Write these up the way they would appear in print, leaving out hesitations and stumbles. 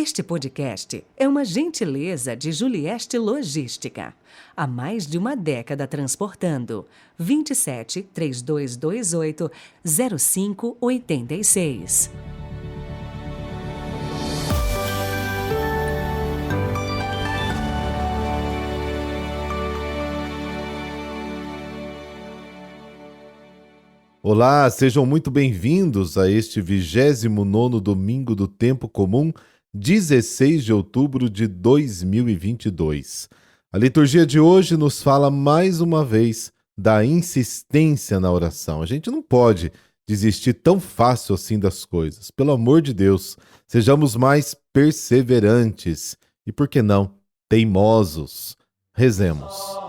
Este podcast é uma gentileza de Julieste Logística. Há mais de uma década transportando. 27 3228 0586. Olá, sejam muito bem-vindos a este 29º domingo do Tempo Comum, 16 de outubro de 2022. A liturgia de hoje nos fala mais uma vez da insistência na oração. A gente não pode desistir tão fácil assim das coisas. Pelo amor de Deus, sejamos mais perseverantes e, por que não, teimosos. Rezemos.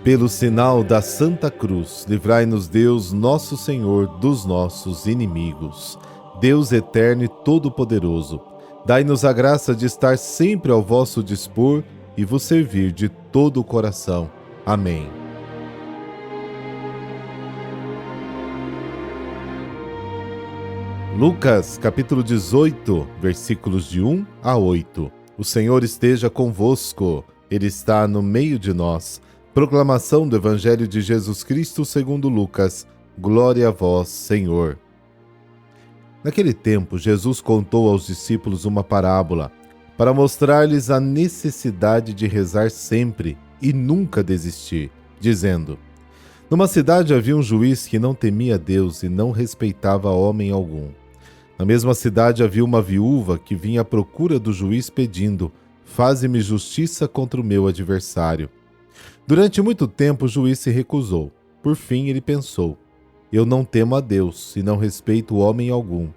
Pelo sinal da Santa Cruz, livrai-nos Deus, nosso Senhor, dos nossos inimigos. Deus eterno e todo-poderoso, dai-nos a graça de estar sempre ao vosso dispor e vos servir de todo o coração. Amém. Lucas, capítulo 18, versículos de 1 a 8. O Senhor esteja convosco, Ele está no meio de nós. Proclamação do Evangelho de Jesus Cristo segundo Lucas. Glória a vós, Senhor. Naquele tempo, Jesus contou aos discípulos uma parábola para mostrar-lhes a necessidade de rezar sempre e nunca desistir, dizendo: Numa cidade havia um juiz que não temia Deus e não respeitava homem algum. Na mesma cidade havia uma viúva que vinha à procura do juiz pedindo: Faze-me justiça contra o meu adversário. Durante muito tempo o juiz se recusou. Por fim ele pensou: Eu não temo a Deus e não respeito homem algum,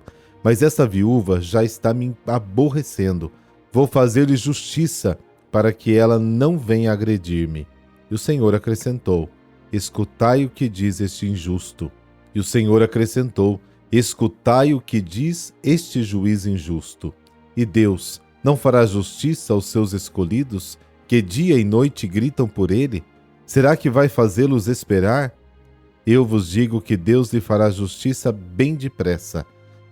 mas essa viúva já está me aborrecendo. Vou fazer-lhe justiça para que ela não venha agredir-me. E o Senhor acrescentou: Escutai o que diz este injusto. E o Senhor acrescentou: Escutai o que diz este juiz injusto. E Deus não fará justiça aos seus escolhidos, que dia e noite gritam por ele? Será que vai fazê-los esperar? Eu vos digo que Deus lhe fará justiça bem depressa.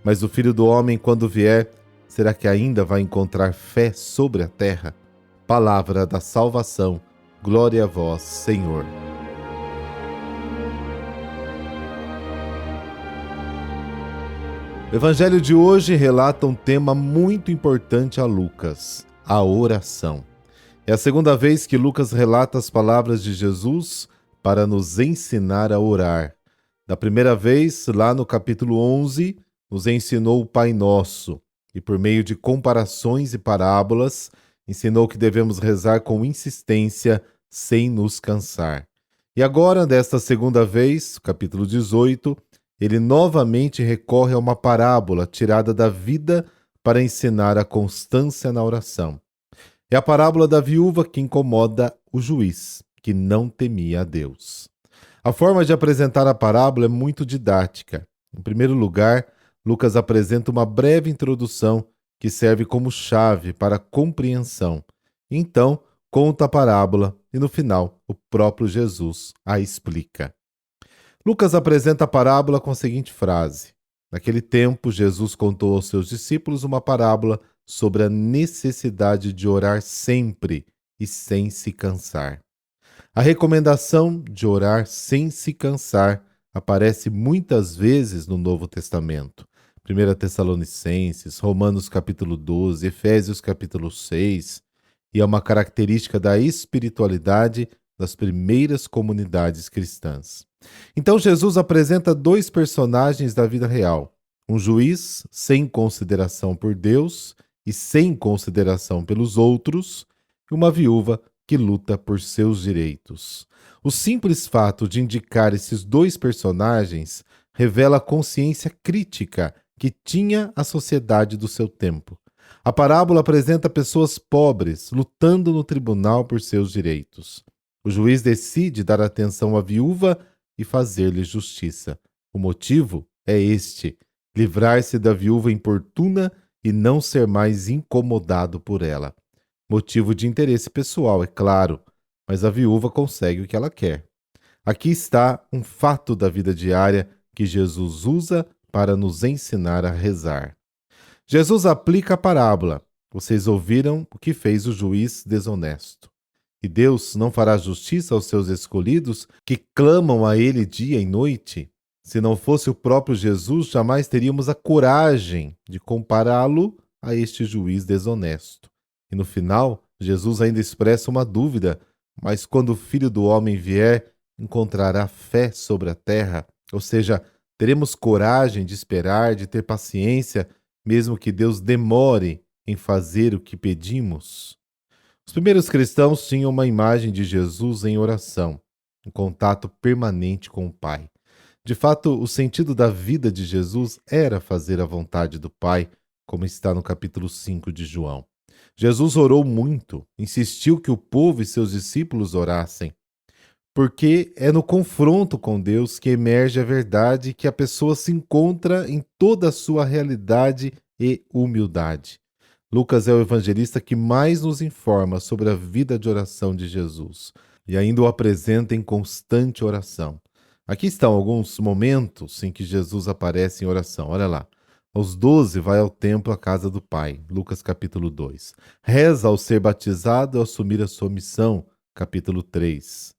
Mas o Filho do Homem, quando vier, será que ainda vai encontrar fé sobre a terra? Palavra da salvação. Glória a vós, Senhor. O Evangelho de hoje relata um tema muito importante a Lucas: a oração. É a segunda vez que Lucas relata as palavras de Jesus para nos ensinar a orar. Da primeira vez, lá no capítulo 11, nos ensinou o Pai Nosso e, por meio de comparações e parábolas, ensinou que devemos rezar com insistência, sem nos cansar. E agora, desta segunda vez, capítulo 18, ele novamente recorre a uma parábola tirada da vida para ensinar a constância na oração. É a parábola da viúva que incomoda o juiz, que não temia a Deus. A forma de apresentar a parábola é muito didática. Em primeiro lugar, Lucas apresenta uma breve introdução que serve como chave para a compreensão. Então, conta a parábola e, no final, o próprio Jesus a explica. Lucas apresenta a parábola com a seguinte frase: Naquele tempo, Jesus contou aos seus discípulos uma parábola sobre a necessidade de orar sempre e sem se cansar. A recomendação de orar sem se cansar aparece muitas vezes no Novo Testamento. 1 Tessalonicenses, Romanos capítulo 12, Efésios capítulo 6, e é uma característica da espiritualidade das primeiras comunidades cristãs. Então Jesus apresenta dois personagens da vida real: um juiz sem consideração por Deus e sem consideração pelos outros, e uma viúva que luta por seus direitos. O simples fato de indicar esses dois personagens revela a consciência crítica que tinha a sociedade do seu tempo. A parábola apresenta pessoas pobres lutando no tribunal por seus direitos. O juiz decide dar atenção à viúva e fazer-lhe justiça. O motivo é este: livrar-se da viúva importuna e não ser mais incomodado por ela. Motivo de interesse pessoal, é claro, mas a viúva consegue o que ela quer. Aqui está um fato da vida diária que Jesus usa para nos ensinar a rezar. Jesus aplica a parábola. Vocês ouviram o que fez o juiz desonesto. E Deus não fará justiça aos seus escolhidos que clamam a Ele dia e noite? Se não fosse o próprio Jesus, jamais teríamos a coragem de compará-lo a este juiz desonesto. E no final, Jesus ainda expressa uma dúvida: mas quando o Filho do Homem vier, encontrará fé sobre a terra? Ou seja, teremos coragem de esperar, de ter paciência, mesmo que Deus demore em fazer o que pedimos? Os primeiros cristãos tinham uma imagem de Jesus em oração, em contato permanente com o Pai. De fato, o sentido da vida de Jesus era fazer a vontade do Pai, como está no capítulo 5 de João. Jesus orou muito, insistiu que o povo e seus discípulos orassem, porque é no confronto com Deus que emerge a verdade que a pessoa se encontra em toda a sua realidade e humildade. Lucas é o evangelista que mais nos informa sobre a vida de oração de Jesus e ainda o apresenta em constante oração. Aqui estão alguns momentos em que Jesus aparece em oração. Olha lá. Aos 12 vai ao templo à casa do Pai. Lucas capítulo 2. Reza ao ser batizado e ao assumir a sua missão. Capítulo 3.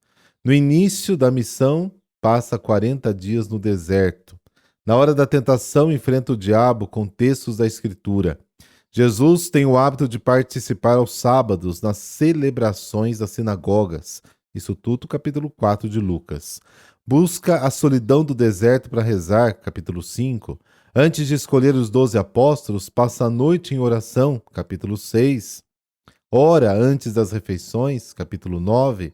No início da missão, passa 40 dias no deserto. Na hora da tentação, enfrenta o diabo com textos da Escritura. Jesus tem o hábito de participar aos sábados nas celebrações das sinagogas. Isso tudo capítulo 4 de Lucas. Busca a solidão do deserto para rezar, capítulo 5. Antes de escolher os 12 apóstolos, passa a noite em oração, capítulo 6. Ora antes das refeições, capítulo 9.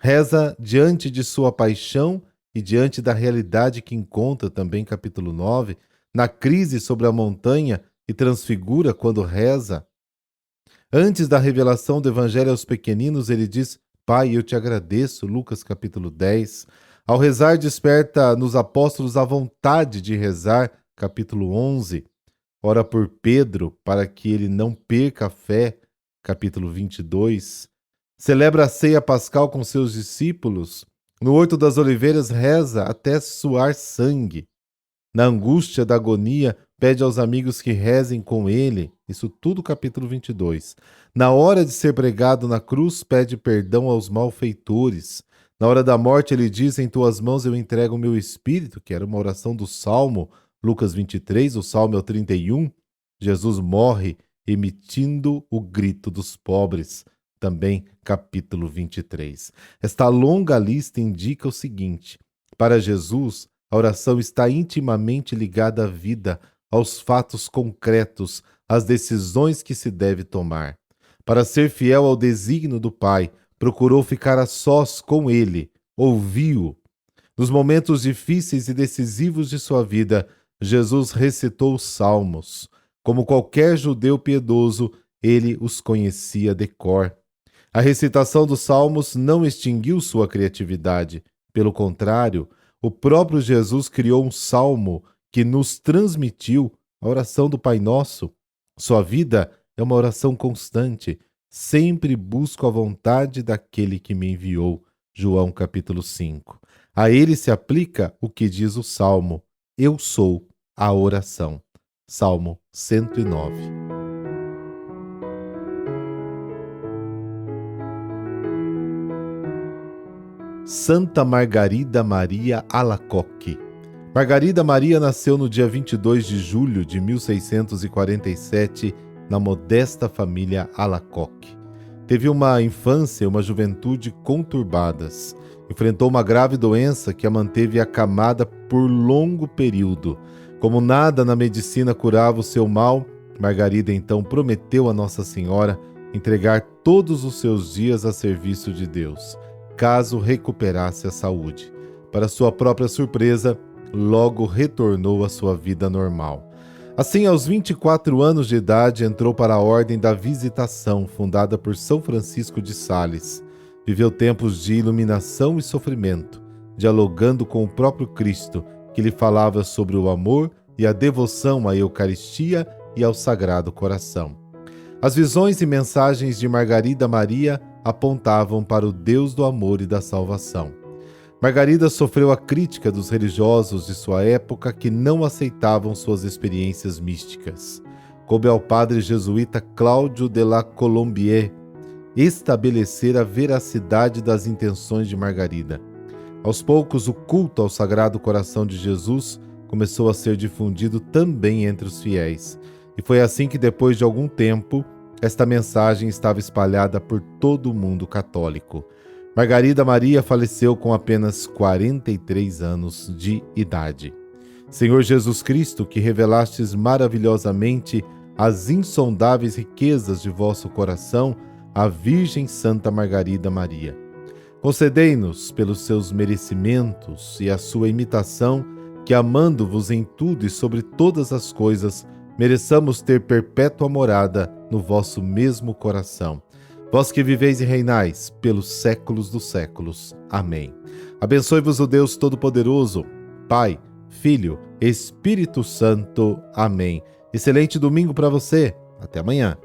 Reza diante de sua paixão e diante da realidade que encontra, também capítulo 9. Na crise sobre a montanha, e transfigura quando reza. Antes da revelação do evangelho aos pequeninos, ele diz: Pai, eu te agradeço, Lucas capítulo 10. Ao rezar, desperta nos apóstolos a vontade de rezar, capítulo 11. Ora por Pedro, para que ele não perca a fé, capítulo 22. Celebra a ceia pascal com seus discípulos. No Horto das Oliveiras, reza até suar sangue. Na angústia da agonia, pede aos amigos que rezem com ele. Isso tudo capítulo 22. Na hora de ser pregado na cruz, pede perdão aos malfeitores. Na hora da morte, ele diz: em tuas mãos eu entrego o meu espírito, que era uma oração do Salmo, Lucas 23, o Salmo é o 31. Jesus morre emitindo o grito dos pobres, também capítulo 23. Esta longa lista indica o seguinte: para Jesus, a oração está intimamente ligada à vida, aos fatos concretos, às decisões que se deve tomar. Para ser fiel ao desígnio do Pai, procurou ficar a sós com Ele, ouviu-o. Nos momentos difíceis e decisivos de sua vida, Jesus recitou os salmos. Como qualquer judeu piedoso, ele os conhecia de cor. A recitação dos salmos não extinguiu sua criatividade. Pelo contrário, o próprio Jesus criou um salmo que nos transmitiu a oração do Pai Nosso. Sua vida é uma oração constante. Sempre busco a vontade daquele que me enviou. João capítulo 5. A ele se aplica o que diz o Salmo: Eu sou a oração. Salmo 109. Santa Margarida Maria Alacoque. Margarida Maria nasceu no dia 22 de julho de 1647 na modesta família Alacoque. Teve uma infância e uma juventude conturbadas. Enfrentou uma grave doença que a manteve acamada por longo período. Como nada na medicina curava o seu mal, Margarida então prometeu a Nossa Senhora entregar todos os seus dias a serviço de Deus, caso recuperasse a saúde. Para sua própria surpresa, logo retornou à sua vida normal. Assim, aos 24 anos de idade, entrou para a Ordem da Visitação, fundada por São Francisco de Sales. Viveu tempos de iluminação e sofrimento, dialogando com o próprio Cristo, que lhe falava sobre o amor e a devoção à Eucaristia e ao Sagrado Coração. As visões e mensagens de Margarida Maria apontavam para o Deus do amor e da salvação. Margarida sofreu a crítica dos religiosos de sua época que não aceitavam suas experiências místicas. Coube ao padre jesuíta Cláudio de la Colombier estabelecer a veracidade das intenções de Margarida. Aos poucos, o culto ao Sagrado Coração de Jesus começou a ser difundido também entre os fiéis. E foi assim que, depois de algum tempo, esta mensagem estava espalhada por todo o mundo católico. Margarida Maria faleceu com apenas 43 anos de idade. Senhor Jesus Cristo, que revelastes maravilhosamente as insondáveis riquezas de vosso coração, à Virgem Santa Margarida Maria, concedei-nos, pelos seus merecimentos e a sua imitação, que, amando-vos em tudo e sobre todas as coisas, mereçamos ter perpétua morada no vosso mesmo coração. Vós que viveis e reinais pelos séculos dos séculos. Amém. Abençoe-vos o Deus Todo-Poderoso, Pai, Filho, Espírito Santo. Amém. Excelente domingo para você. Até amanhã.